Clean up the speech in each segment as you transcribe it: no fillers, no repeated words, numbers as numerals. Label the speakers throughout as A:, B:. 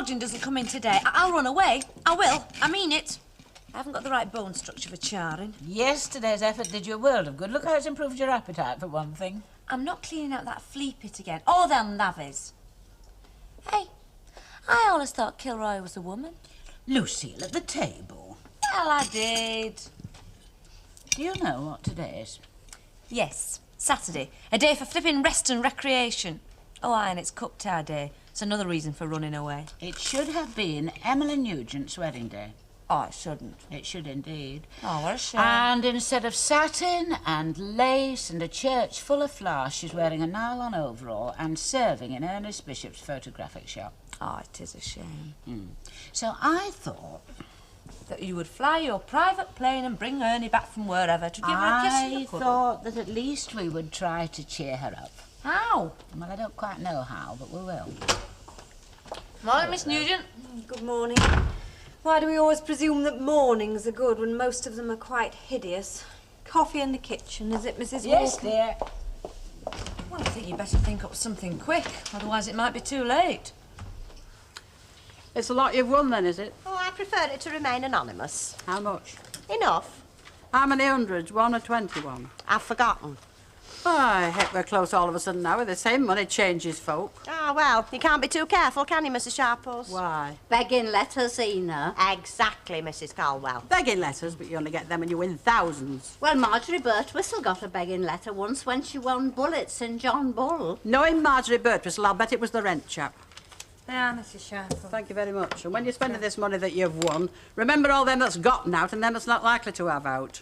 A: Georgian doesn't come in today, I'll run away. I will. I mean it. I haven't got the right bone structure for charring.
B: Yesterday's effort did you a world of good. Look how it's improved your appetite, for one thing.
A: I'm not cleaning out that flea pit again. Or them navvies. Hey, I always thought Kilroy was a woman.
B: Lucille at the table.
A: Well, I did.
B: Do you know what today is?
A: Yes, Saturday. A day for flipping rest and recreation. Oh, aye, and it's cocktail day. It's another reason for running away.
B: It should have been Emily Nugent's wedding day.
A: Oh, it shouldn't.
B: It should indeed.
A: Oh, what a shame.
B: And instead of satin and lace and a church full of flowers, she's wearing a nylon overall and serving in Ernest Bishop's photographic shop.
A: Oh, it is a shame.
B: So I thought...
A: that you would fly your private plane and bring Ernie back from wherever to give her a kiss and a
B: I
A: cuddle.
B: thought that at least we would try to cheer her up.
A: How?
B: Well, I don't quite know how, but we will.
A: Morning, Miss Nugent.
C: Good morning. Why do we always presume that mornings are good when most of them are quite hideous? Coffee in the kitchen, is it, Mrs.
B: Yes,
C: Walker?
B: dear.
A: Well, I think you better think up something quick, otherwise it might be too late.
D: It's a lot you've won then, is it?
E: Oh, I prefer it to remain anonymous.
D: How much?
E: Enough.
D: How many hundreds? 1 or 21?
E: I've forgotten.
D: Oh, I heck, we're close all of a sudden now with the same money changes folk.
E: Ah, well, you can't be too careful, can you, Mrs. Sharples?
D: Why?
F: Begging letters, Ena.
E: Exactly, Mrs. Caldwell.
D: Begging letters, but you only get them when you win thousands.
F: Well, Marjorie Birtwistle got a begging letter once when she won bullets in John Bull.
D: Knowing Marjorie Birtwistle, I'll bet it was the rent chap.
C: Yeah, Mrs. Sharples.
D: Thank you very much. And when you're spending this money that you've won, remember all them that's gotten out and them that's not likely to have out.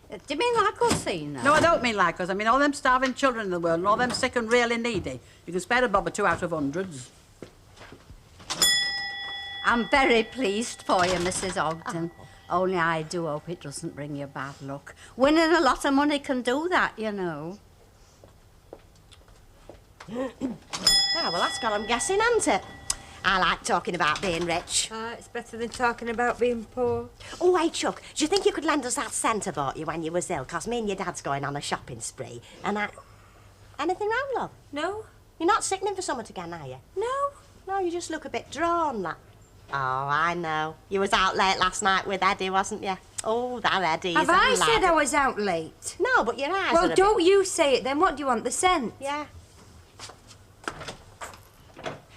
F: Do you mean like us, Ena?
D: No, I don't mean like us. I mean all them starving children in the world and all them sick and really needy. You can spare a bob or two out of hundreds.
F: I'm very pleased for you, Mrs. Ogden. Only I do hope it doesn't bring you bad luck. Winning a lot of money can do that, you know.
E: Ah, well, that's got 'em guessing, hasn't it? I like talking about being rich.
C: It's better than talking about being poor.
E: Oh, hey, Chuck, do you think you could lend us that cent I bought you when you was ill? 'Cause me and your dad's going on a shopping spree, and I... Anything wrong, love?
C: No?
E: You're not sickening for something again, are you?
C: No?
E: No, you just look a bit drawn, like... Oh, I know. You was out late last night with Eddie, wasn't you? Oh, that Eddie.
C: Have I said I was out late?
E: No, but your eyes are
C: Well,
E: a
C: don't you say it then. What do you want, the cent?
E: Yeah.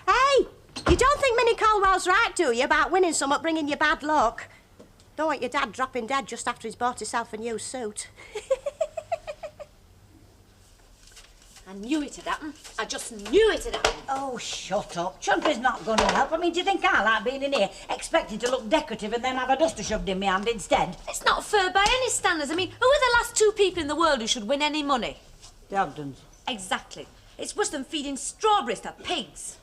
E: Hey! You don't think Minnie Caldwell's right, do you, about winning some up bringing you bad luck? Don't want your dad dropping dead just after he's bought himself a new suit.
A: I knew it'd happen. I just knew it'd happen.
B: Oh, shut up. Chumpy's not going to help. I mean, do you think I like being in here, expecting to look decorative and then have a duster shoved in my hand instead?
A: It's not fair by any standards. I mean, who are the last two people in the world who should win any money?
D: The Ogdens.
A: Exactly. It's worse than feeding strawberries to pigs.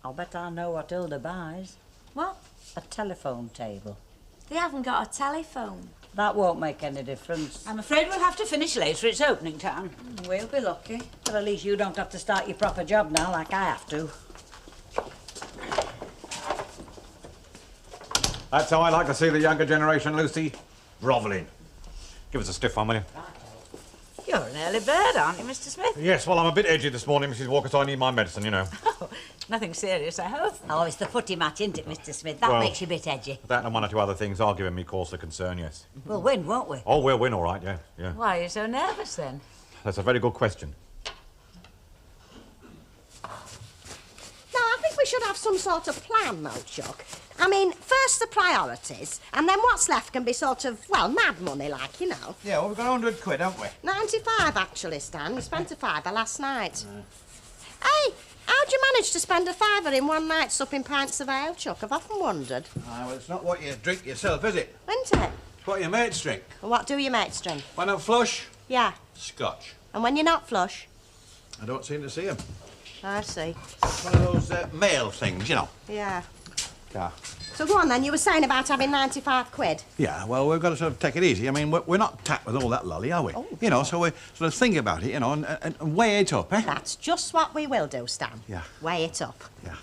B: I'll bet I know what Hilda buys.
A: What?
B: A telephone table.
A: They haven't got a telephone.
B: That won't make any difference.
D: I'm afraid we'll have to finish later. It's opening time.
A: We'll be lucky.
B: But at least you don't have to start your proper job now like I have to.
G: That's how I like to see the younger generation, Lucy. Grovelling. Give us a stiff one, will you?
B: You're an early bird, aren't you, Mr. Smith?
G: Yes, well, I'm a bit edgy this morning, Mrs. Walker, so I need my medicine, you know.
B: Oh, nothing serious, I hope. Oh, it's the footy match, isn't it, Mr. Smith? That
G: Well,
B: makes you a bit edgy.
G: That and one or two other things are giving me cause for concern, yes.
B: We'll win, won't we?
G: Oh, we'll win, all right, yeah, yeah.
B: Why are you so nervous, then?
G: That's a very good question.
E: No, I think we should have some sort of plan, though, Chuck. I mean, first the priorities, and then what's left can be sort of, well, mad money, like, you know.
H: Yeah, well, we've got 100 quid, haven't we?
E: 95, actually, Stan. We spent a fiver last night. Hey, how'd you manage to spend a fiver in one night supping pints of ale, Chuck? I've often wondered.
H: Well, it's not what you drink yourself, is it?
E: Isn't it?
H: It's what your mates drink.
E: And what do your mates drink?
H: When I'm flush,
E: Yeah.
H: Scotch.
E: And when you're not flush?
H: I don't seem to see them.
E: I see.
H: One of those male things, you know.
E: Yeah.
H: Yeah.
E: So go on, then. You were saying about having 95 quid.
H: Yeah, well, we've got to sort of take it easy. I mean, we're not tapped with all that lolly, are we?
E: Oh.
H: You know, so we sort of think about it, you know, and weigh it up, eh?
E: That's just what we will do, Stan.
H: Yeah.
E: Weigh it up.
H: Yeah.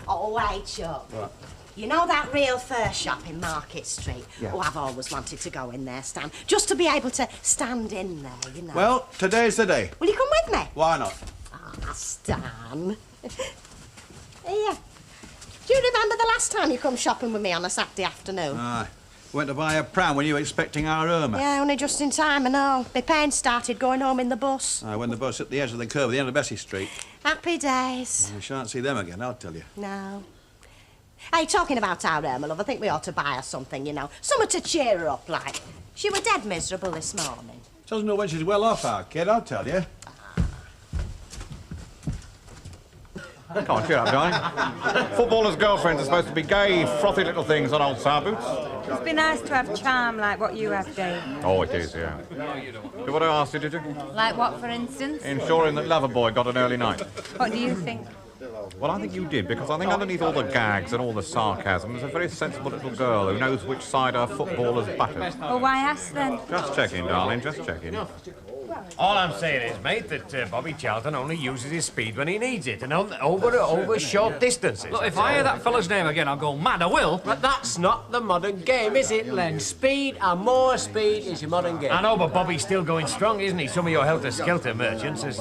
E: Oh, wait, Chuck.
H: What?
E: You know that real fur shop in Market Street?
H: Yeah.
E: Oh, I've always wanted to go in there, Stan. Just to be able to stand in there, you know.
H: Well, today's the day.
E: Will you come with me?
H: Why not?
E: Ah, Stan. Here. Do you remember the last time you come shopping with me on a Saturday afternoon?
H: Aye. Went to buy a pram when you were expecting our Irma.
E: Yeah, only just in time and all. My parents started going home in the bus.
H: Aye, when the bus hit the edge of the curve at the end of Bessie Street.
E: Happy days.
H: We shan't see them again, I'll tell you.
E: No. Hey, talking about our Irma, love, I think we ought to buy her something, you know. Something to cheer her up, like. She were dead miserable this morning.
H: Doesn't know when she's well off, our kid, I'll tell you.
G: Come on, cheer up, darling. Footballers' girlfriends are supposed to be gay, frothy little things on old sour boots.
I: It's been nice to have charm like what you have, Dave.
G: Oh, it is, yeah. Do what I asked you, did you?
I: Like what, for instance?
G: Ensuring that Loverboy got an early night.
I: What do you think?
G: Well, I think you did, because I think underneath all the gags and all the sarcasm is a very sensible little girl who knows which side her footballer's buttered.
I: Well, why ask then?
G: Just checking, darling, just checking.
J: All I'm saying is, mate, that Bobby Charlton only uses his speed when he needs it, and over short distances.
K: Look, if I hear that fella's name again, I'll go mad, I will.
L: But that's not the modern game, is it, Len? Speed and more speed is your modern game.
J: I know, but Bobby's still going strong, isn't he? Some of your helter-skelter merchants is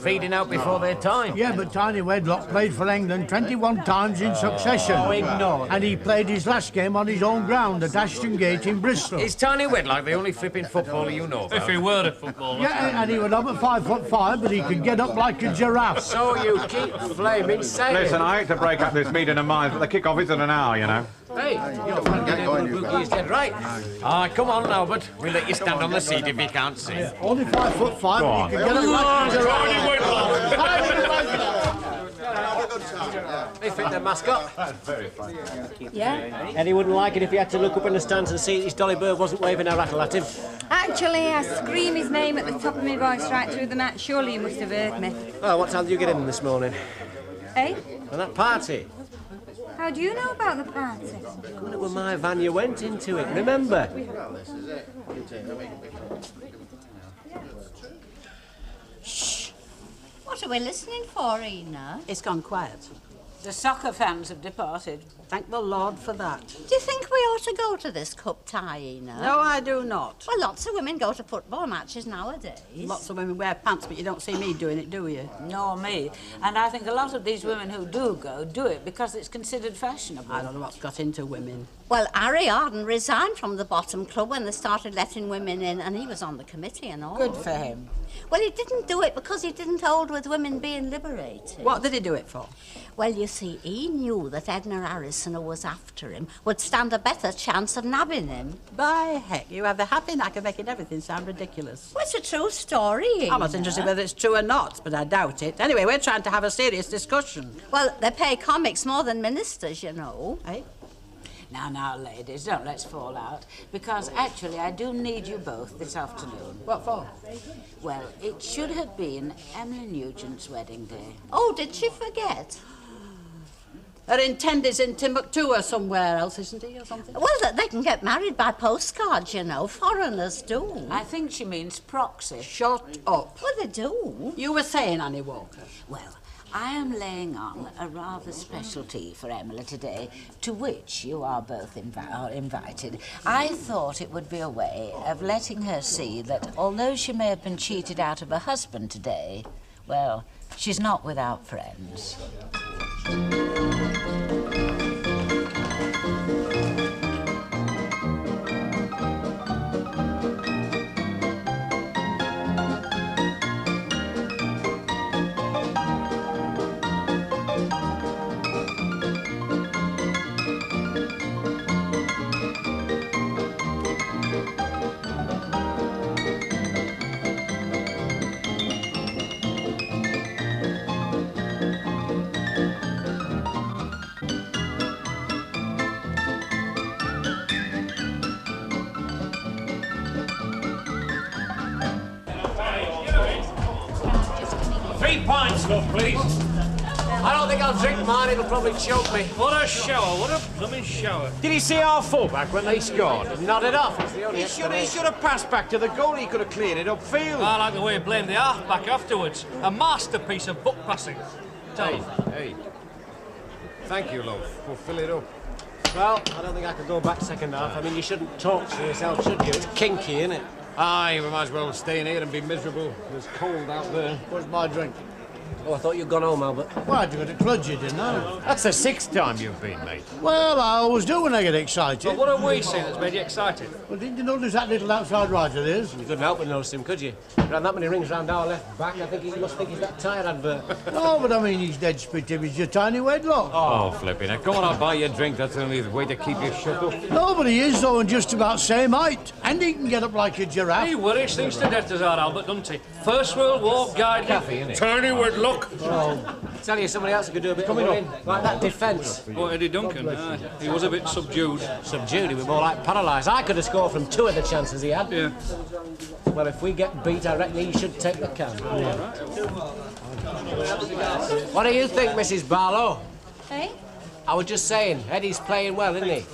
J: feeding out before their time.
M: Yeah, but Tiny Wedlock played for England 21 times in succession.
L: Oh, ignore.
M: And he played his last game on his own ground at Ashton Gate in Bristol.
J: Is Tiny Wedlock the only flipping footballer you know about?
K: If he were a footballer.
M: Yeah, and he went up at 5'5", but he could get up like a giraffe.
L: So you keep flaming saying.
G: Listen, I hate to break up this meeting of mine, but the kick-off is in an hour, you know.
L: Hey, you're Boogie's dead right.
J: Ah, come on, Albert. We'll let you stand on the seat if you can't see.
M: Only 5'5", but he could get up like a giraffe.
L: They fit the mascot.
I: Yeah?
L: Eddie wouldn't like it if he had to look up in the stands and see that his Dolly Bird wasn't waving a rattle at him.
I: Actually, I scream his name at the top of my voice right through the match. Surely you must have heard me.
L: Oh, what time did you get in this morning?
I: Eh?
L: And that party?
I: How do you know about the party?
L: Well, it was my van you went into it, remember?
F: Shh. What are we listening for, Ina?
D: It's gone quiet.
B: The soccer fans have departed.
D: Thank the Lord for that.
F: Do you think we ought to go to this cup tie, Ina?
D: No, I do not.
F: Well, lots of women go to football matches nowadays.
D: Lots of women wear pants, but you don't see me doing it, do you?
B: Nor me. And I think a lot of these women who do go do it because it's considered fashionable.
D: I don't know what's got into women.
F: Well, Harry Arden resigned from the bottom club when they started letting women in, and he was on the committee and all.
B: Good for him.
F: Well, he didn't do it because he didn't hold with women being liberated.
D: What did he do it for?
F: Well, you see, he knew that Edna Harrison, who was after him, would stand a better chance of nabbing him.
D: By heck, you have a happy knack of making everything sound ridiculous.
F: Well, it's a true story,
D: I'm not
F: Ina.
D: interested whether it's true or not, but I doubt it. Anyway, we're trying to have a serious discussion.
F: Well, they pay comics more than ministers, you know.
D: Eh?
B: Now, ladies, don't let's fall out. Because actually, I do need you both this afternoon.
D: What for?
B: Well, it should have been Emily Nugent's wedding day.
F: Oh, did she forget?
D: Her intended's in Timbuktu or somewhere else, isn't he, or something?
F: Well, they can get married by postcards, you know. Foreigners do.
B: I think she means proxy.
D: Shut up.
F: Well, they do.
D: You were saying, Annie Walker.
B: Well, I am laying on a rather special tea for Emily today, to which you are both invited. I thought it would be a way of letting her see that although she may have been cheated out of her husband today, well, she's not without friends.
J: Love, please.
L: I don't think I'll drink mine, it'll probably choke me.
K: What a shower, what a blooming shower.
J: Did he see our fullback when they scored?
L: Nodded off.
G: He should have passed back to the goal. He could have cleared it upfield.
K: I like the way he blamed the half-back afterwards. A masterpiece of book passing. Tell him.
J: Hey. Thank you, love. We'll fill it up.
L: Well, I don't think I could go back second half. I mean, you shouldn't talk to yourself, should you? It's kinky, isn't it?
J: Aye, we might as well stay in here and be miserable. It's cold out there.
M: What's my drink?
L: Oh, I thought you'd gone home, Albert.
M: Well, I had to go to Cludgy, didn't I?
J: That's the 6th time you've been, mate.
M: Well, I always do when I get excited.
K: Well, what have we seen that's made you excited?
M: Well, didn't you notice that little outside rider there?
L: You couldn't help but notice him, could you? Ran that many rings round our left back. I think he must think he's that tyre advert.
M: No, but I mean, he's dead spit him. He's your tiny wedlock.
G: Oh, flipping it. Go on, I'll buy you a drink. That's the only way to keep you shut up.
M: Nobody is, though, and just about same height. And he can get up like a giraffe.
K: He worries things to death as our Albert, doesn't he? First World War guide.
J: Cafe, innit?
K: Tiny Wedlock.
L: Tell you, somebody else who could do a bit of running, like that defence.
K: Oh, Eddie Duncan. He was a bit subdued.
L: Subdued, he was more like paralysed. I could have scored from 2 of the chances he had.
K: Yeah.
L: Well, if we get beat, I reckon he should take the can. Yeah. What do you think, Mrs. Barlow?
C: Eh?
L: I was just saying, Eddie's playing well, isn't he?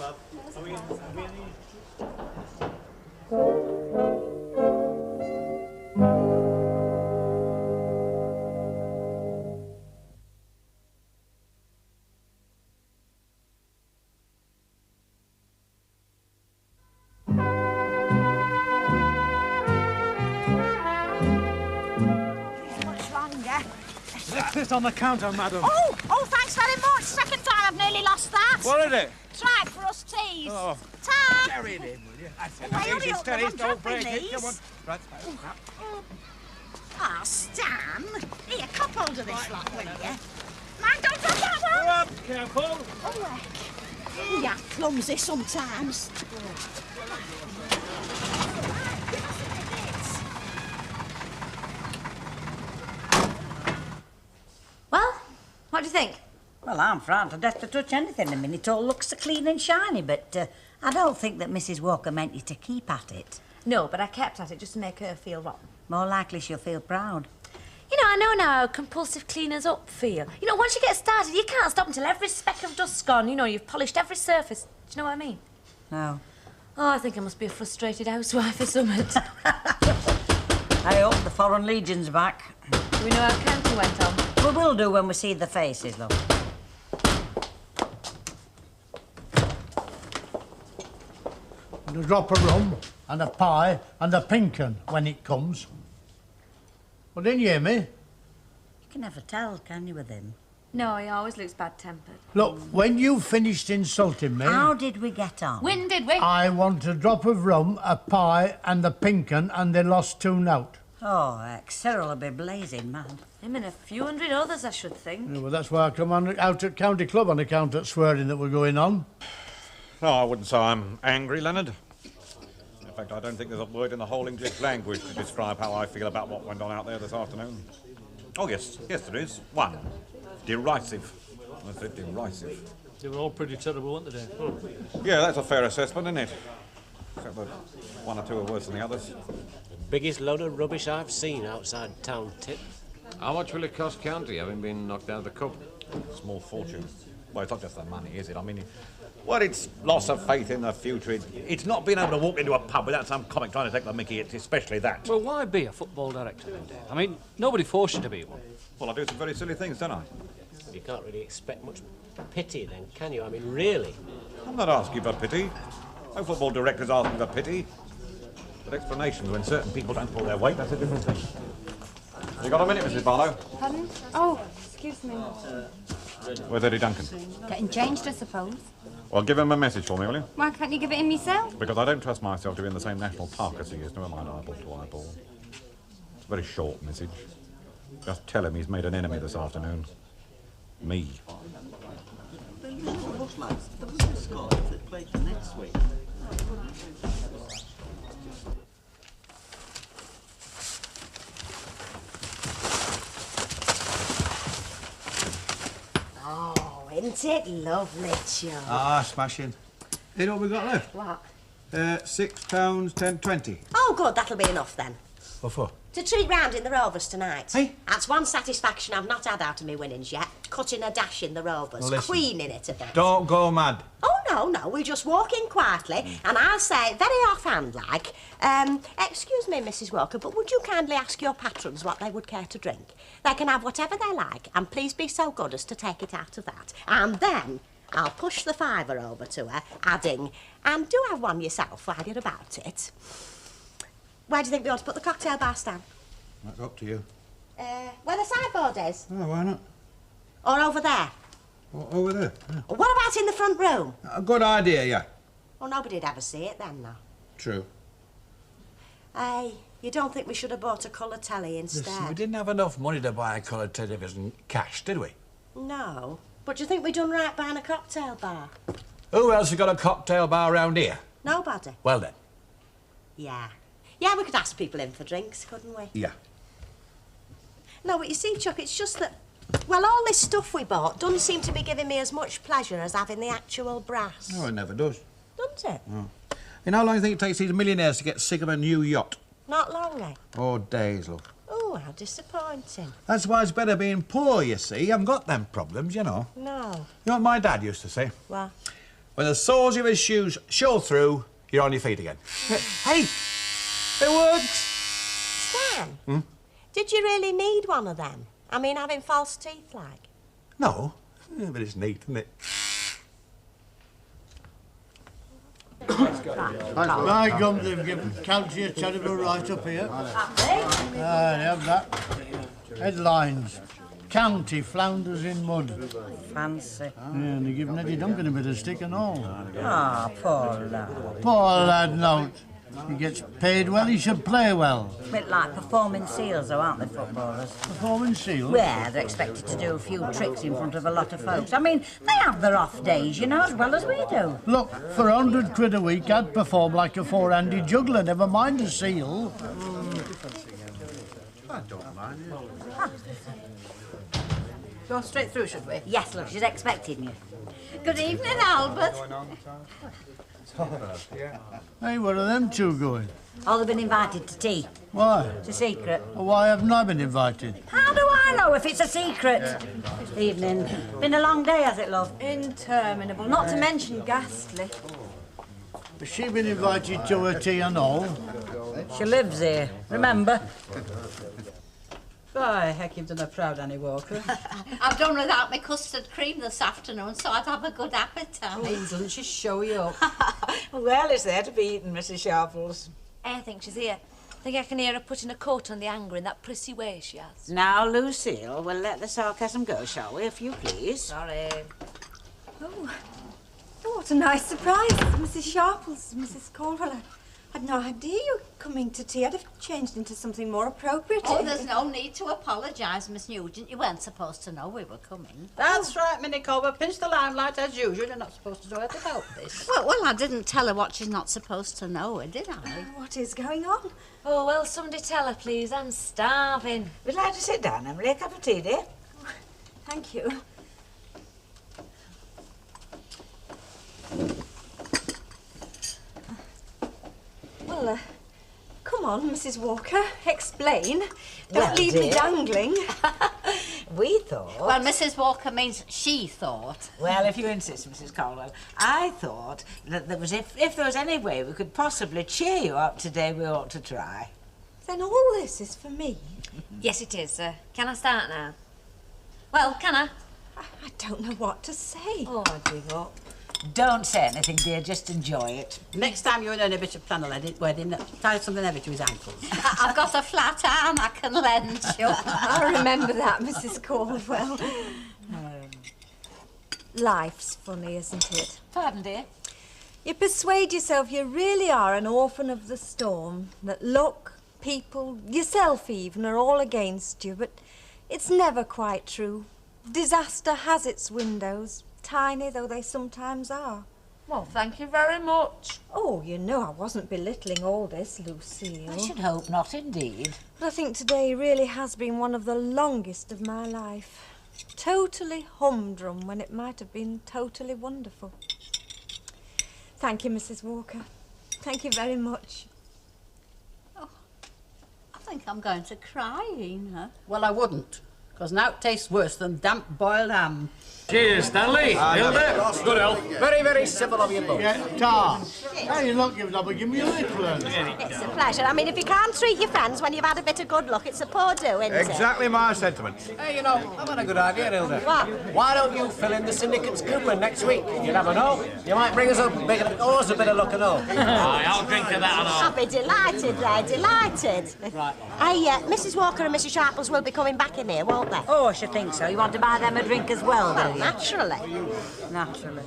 K: This on the counter, madam.
E: Oh, thanks very much. Second time I've nearly lost that.
K: What is it?
E: It's right for us teas.
K: Oh.
E: Ta!
K: Carry it in, will you? That's it.
E: Well, hurry
K: Easy,
E: up,
K: steady,
E: I'm
K: don't
E: dropping
K: break it.
E: these.
K: Come on. Right.
E: Ah, Stan. Here, cup hold of this lot, will you? Mind, don't drop that one.
K: Up, careful.
E: Oh, heck. Yeah, clumsy sometimes.
A: Well, what do you think?
B: Well, I'm frightened to death to touch anything. I mean, it all looks so clean and shiny, but I don't think that Mrs. Walker meant you to keep at it.
A: No, but I kept at it just to make her feel rotten.
B: More likely she'll feel proud.
A: You know, I know now how compulsive cleaners up feel. You know, once you get started, you can't stop until every speck of dust's gone. You know, you've polished every surface. Do you know what I mean?
B: No.
A: Oh, I think I must be a frustrated housewife or something.
B: I hope the Foreign Legion's back.
A: Do we know how county went on?
B: We will do when we see the faces, love.
M: And a drop of rum, and a pie, and a pink 'un when it comes. Well, didn't you hear me?
B: You can never tell, can you, with him?
A: No, he always looks bad-tempered.
M: Look, when you finished insulting me...
B: How did we get on?
A: When did we?
M: I want a drop of rum, a pie, and a pink 'un, and they lost 2-0.
B: Oh, Cyril will be blazing mad.
A: Him and a few hundred others, I should think.
M: Yeah, well, that's why I come out at County Club on account of swearing that we're going on.
G: No, I wouldn't say I'm angry, Leonard. In fact, I don't think there's a word in the whole English language to describe how I feel about what went on out there this afternoon. Oh, yes, there is. One. Derisive. I said derisive.
K: They were all pretty terrible, weren't they?
G: Yeah, that's a fair assessment, isn't it? Except that 1 or 2 are worse than the others.
L: Biggest load of rubbish I've seen outside town, Tip.
J: How much will it cost county, having been knocked out of the cup?
G: Small fortune. Well, it's not just the money, is it? I mean, well, it's loss of faith in the future. It's not being able to walk into a pub without some comic trying to take the mickey. It's especially that.
K: Well, why be a football director then, Dave? I mean, nobody forced you to be one.
G: Well, I do some very silly things, don't I?
L: You can't really expect much pity then, can you? I mean, really?
G: I'm not asking for pity. No football director's asking for pity. But explanations when certain people don't pull their weight, that's a different thing. You got a minute, Mrs. Barlow?
I: Pardon? Oh, excuse me.
G: Where's Eddie Duncan?
I: Getting changed, I suppose.
G: Well, give him a message for me, will you?
I: Why can't you give it him yourself?
G: Because I don't trust myself to be in the same national park as he is. Never mind eyeball to eyeball. It's a very short message. Just tell him he's made an enemy this afternoon. Me.
E: Oh, isn't it lovely, Joe?
H: Ah, smashing. You know what we got left?
E: What?
H: £6, 10, 20.
E: Oh, good, that'll be enough then.
H: What for?
E: To treat round in the Rovers tonight.
H: Hey?
E: That's one satisfaction I've not had out of me winnings yet. Cutting a dash in the Rovers,
H: Listen,
E: queening it a bit.
H: Don't go mad.
E: Oh, no, we just walk in quietly and I'll say, very offhand like, excuse me, Mrs. Walker, but would you kindly ask your patrons what they would care to drink? They can have whatever they like, and please be so good as to take it out of that. And then I'll push the fiver over to her, adding, and do have one yourself while you're about it. Where do you think we ought to put the cocktail bar, Stan?
H: That's up to you.
B: Where the sideboard is.
H: Oh, why not?
B: Or over there.
H: Over there. Yeah.
B: What about in the front room?
H: A good idea, yeah.
B: Well, nobody'd ever see it then, though.
H: True.
B: Hey, you don't think we should have bought a colour telly instead?
N: Listen, we didn't have enough money to buy a coloured television cash, did we?
B: No. But do you think we done right buying a cocktail bar?
N: Who else has got a cocktail bar around here?
B: Nobody.
N: Well then.
B: Yeah. Yeah, we could ask people in for drinks, couldn't we?
H: Yeah.
B: No, but you see, Chuck, it's just that, well, all this stuff we bought doesn't seem to be giving me as much pleasure as having the actual brass.
H: No, it never does.
B: Doesn't it?
H: No. You know how long do you think it takes these millionaires to get sick of a new yacht?
B: Not long, eh?
H: Oh, days, love.
B: Oh, how disappointing.
H: That's why it's better being poor, you see. You haven't got them problems, you know.
B: No.
H: You know what my dad used to say?
B: What?
H: When the soles of his shoes show through, you're on your feet again.
N: Hey! It works!
B: Stan, did you really need one of them? I mean, having false teeth, like?
N: No, but it's neat, isn't it?
M: By gum, they've given County a terrible right up here. They have that. Headlines. County flounders in mud.
B: Fancy.
M: Yeah, and they're giving Eddie Duncan a bit of stick and all.
B: Ah, poor lad.
M: Poor lad, no. He gets paid well, he should play well.
B: A bit like performing seals, though, aren't they, footballers?
M: Performing seals?
B: Yeah, they're expected to do a few tricks in front of a lot of folks. I mean, they have their off days, you know, as well as we do.
M: Look, for £100 a week, I'd perform like a four-handed juggler, never mind a seal.
D: I don't mind it.
F: Go straight through, should we?
B: Yes, look, she's expecting you.
F: Good evening, Albert.
M: Hey, where are them two going?
B: Oh, they've been invited to tea.
M: Why?
B: It's a secret.
M: Well, why haven't I been invited?
B: How do I know if it's a secret? Evening. Been a long day, has it, love?
C: Interminable, not to mention ghastly.
M: Has she been invited to her tea and all?
B: She lives here, remember?
D: By heck, you've done her proud, Annie Walker.
F: I've done without my custard cream this afternoon, so I'd have a good appetite.
D: Oh, doesn't she show you up?
E: Well, it's there to be eaten, Mrs. Sharples.
A: I think she's here. I think I can hear her putting a coat on the hanger in that prissy way she has.
B: Now, Lucille, we'll let the sarcasm go, shall we, if you please?
A: Sorry.
C: Oh, what a nice surprise, Mrs. Sharples, Mrs. Caldwell. I had no idea you were coming to tea. I'd have changed into something more appropriate.
F: Oh, there's no need to apologise, Miss Nugent. You weren't supposed to know we were coming.
D: That's right, Minnie Culver. Pinch the limelight as usual. You're not supposed to do anything about this.
F: Well, I didn't tell her what she's not supposed to know, did I?
C: What is going on?
A: Oh, well, somebody tell her, please. I'm starving.
E: Would you like to sit down, Emily? A cup of tea, dear?
C: Thank you. Well, come on, Mrs. Walker, explain. Don't leave me dangling.
E: We thought...
F: Well, Mrs. Walker means she thought.
B: Well, if you insist, Mrs. Caldwell, I thought that there was, if there was any way we could possibly cheer you up today, we ought to try.
C: Then all this is for me?
A: Yes, it is. Can I start now? Well, can I?
C: I don't know what to say.
A: Oh, I give up.
B: Don't say anything, dear, just enjoy it.
D: Next time you're in any bit of flannel wedding, tie something heavy to his ankles.
F: I've got a flat arm I can lend you.
C: I remember that, Mrs. Caldwell. Life's funny, isn't it?
A: Pardon, dear?
C: You persuade yourself you really are an orphan of the storm, that luck, people, yourself even, are all against you, but it's never quite true. Disaster has its windows, tiny though they sometimes are.
A: Well, thank you very much.
C: Oh, you know I wasn't belittling all this, Lucille.
B: I should hope not, indeed.
C: But I think today really has been one of the longest of my life. Totally humdrum when it might have been totally wonderful. Thank you, Mrs. Walker. Thank you very much.
F: Oh, I think I'm going to cry, Ina.
D: Well, I wouldn't, because now it tastes worse than damp boiled ham.
J: Cheers, Stanley. Hilda. Good health.
L: Very, very civil of you both.
M: Yeah, Tom. Hey, look, you've never given me a little.
E: It's a pleasure. I mean, if you can't treat your friends when you've had a bit of good luck, it's a poor do, isn't it?
H: Exactly my sentiments.
L: Hey, you know, I've had a good idea, Hilda.
E: What?
L: Why don't you fill in the syndicate's coupon next week? You never know. You might bring us a bit of luck and all.
J: Aye, I'll drink to that and all.
E: I'll be delighted, Ray, delighted.
L: Right.
E: Hey, Mrs. Walker and Mrs. Sharples will be coming back in here, won't they?
B: Oh, I should think so. You want to buy them a drink as well,
E: Well,
B: do you?
E: naturally.
B: Naturally.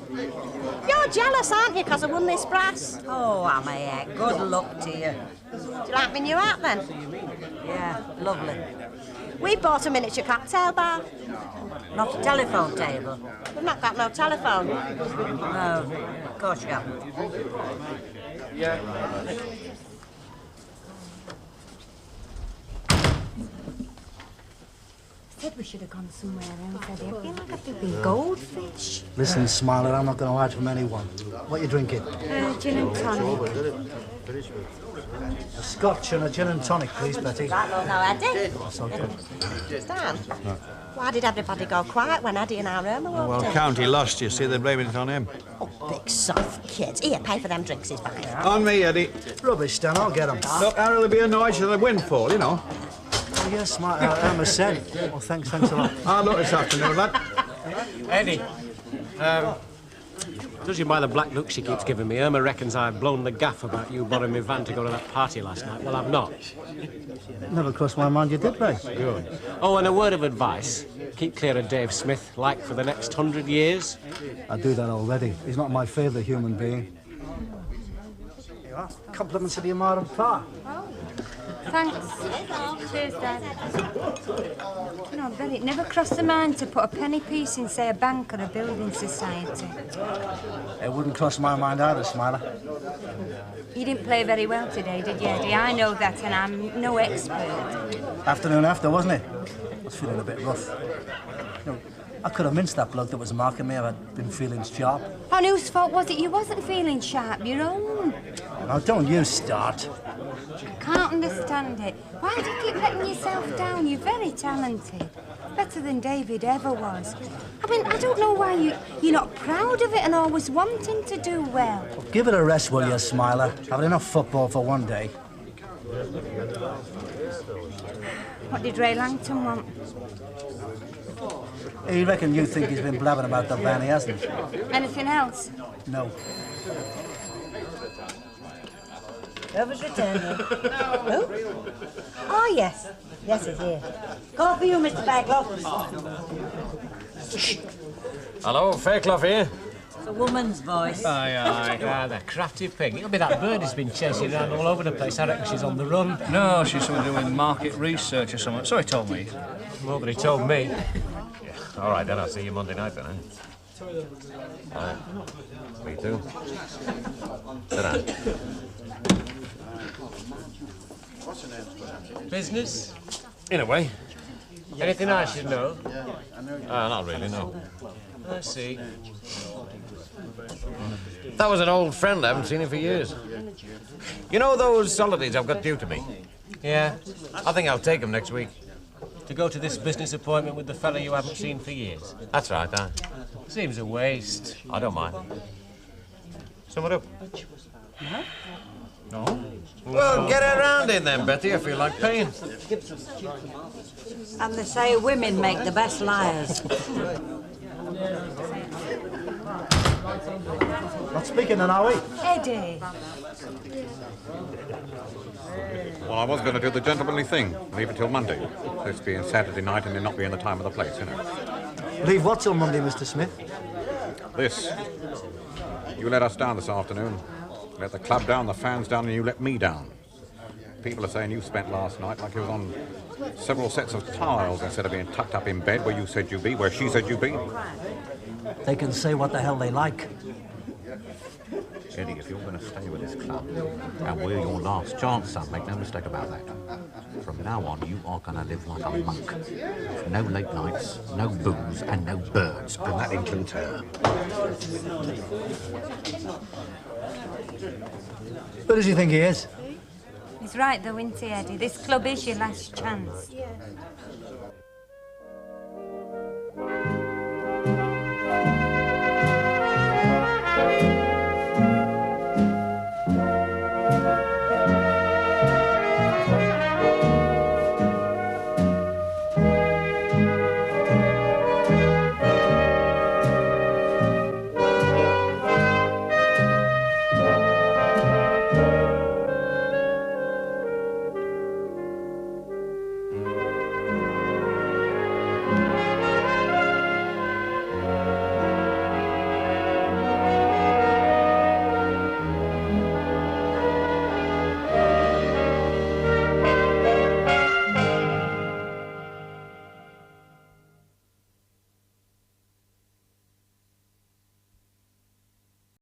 E: You're jealous, aren't you, because I won this brass?
B: Oh, am I? Good luck to you.
E: Do you like my new hat, then?
B: Yeah, lovely.
E: We bought a miniature cocktail bar.
B: Not a telephone table.
E: We've not got no telephone.
B: No, of course you haven't.
I: Said we should have gone somewhere else, Eddie. I feel like I've been goldfish.
O: Listen, Smiler, I'm not going to hide from anyone. What are you drinking?
I: Gin and tonic.
O: A scotch and a gin and tonic, please, Betty.
E: Right, well, now, Eddie.
O: That's okay.
E: Stan, why did everybody go quiet when Eddie and our Irma walked
H: Well,
E: in?
H: County lost, you see. They're blaming it on him.
E: Oh, big soft kids. Here, pay for them drinks he's buying.
H: On me, Eddie.
O: Rubbish, Stan, I'll get them.
H: Look, Harold will be annoyed to the windfall, you know.
O: Oh, yes, smart. Emma said. Well, thanks a lot.
H: I'll look this afternoon, lad.
L: Eddie, judging by the black look she keeps giving me, Irma reckons I've blown the gaff about you borrowing my van to go to that party last night. Well, I've not.
O: Never crossed my mind you did, Ray.
L: Good. Oh, and a word of advice. Keep clear of Dave Smith, like for the next 100 years.
O: I do that already. He's not my favourite human being. Here you are. Compliments to the Amaran Pa.
I: Thanks. Cheers, Dad. You know, Ben, it never crossed the mind to put a penny piece in, say, a bank or a building society.
O: It wouldn't cross my mind either, Smiler.
I: You didn't play very well today, did you, Eddie? I know that, and I'm no expert.
O: Afternoon after, wasn't it? I was feeling a bit rough. You know, I could have minced that bloke that was marking me if I'd been feeling sharp.
I: And whose fault was it you wasn't feeling sharp? Your own.
O: Now, don't you start.
I: Can't understand it. Why do you keep letting yourself down? You're very talented. Better than David ever was. I mean, I don't know why you're not proud of it and always wanting to do well.
O: Give it a rest, will you, Smiler? Have enough football for one day.
I: What did Ray Langton want?
O: He reckon you think he's been blabbing about the van, he hasn't?
I: Anything else?
O: No.
B: Whoever's returned here.
E: Who?
B: Oh, yes. Yes, he's here. Call for you, Mr. Fairclough.
J: Hello, Fairclough here.
B: It's a woman's voice.
L: Ah, the crafty pig. It'll be that bird who's been chasing around all over the place. I reckon she's on the run.
K: No, she's something doing market research or something. So he told me.
L: Nobody told me.
J: Yeah. All right, then I'll see you Monday night, then, eh? Aye. Me too. Sit down.
L: Business?
J: In a way.
L: Anything I should know?
J: Not really, no.
L: I see.
J: That was an old friend. I haven't seen him for years. You know those holidays I've got due to me?
L: Yeah.
J: I think I'll take them next week.
L: To go to this business appointment with the fella you haven't seen for years.
J: That's right,
L: Seems a waste.
J: I don't mind. Sum it up.
K: No?
J: Well, get around in then, Betty. I feel like paying.
B: And they say women make the best liars.
O: Not speaking then, are we?
I: Eddie.
G: Well, I was going to do the gentlemanly thing, leave it till Monday. This being Saturday night and it not being the time of the place, you know.
O: Leave what till Monday, Mr. Smith?
G: This. You let us down this afternoon. Let the club down, the fans down, and you let me down. People are saying you spent last night like you was on several sets of tiles instead of being tucked up in bed where you said you be, where she said you be.
O: They can say what the hell they like.
G: Eddie, if you're going to stay with this club, and we're your last chance, son, make no mistake about that. From now on, you are going to live like a monk. No late nights, no booze, and no birds, and that includes her.
O: Who does he think he is?
I: He's right, though, isn't he, Eddie? This club is your last chance.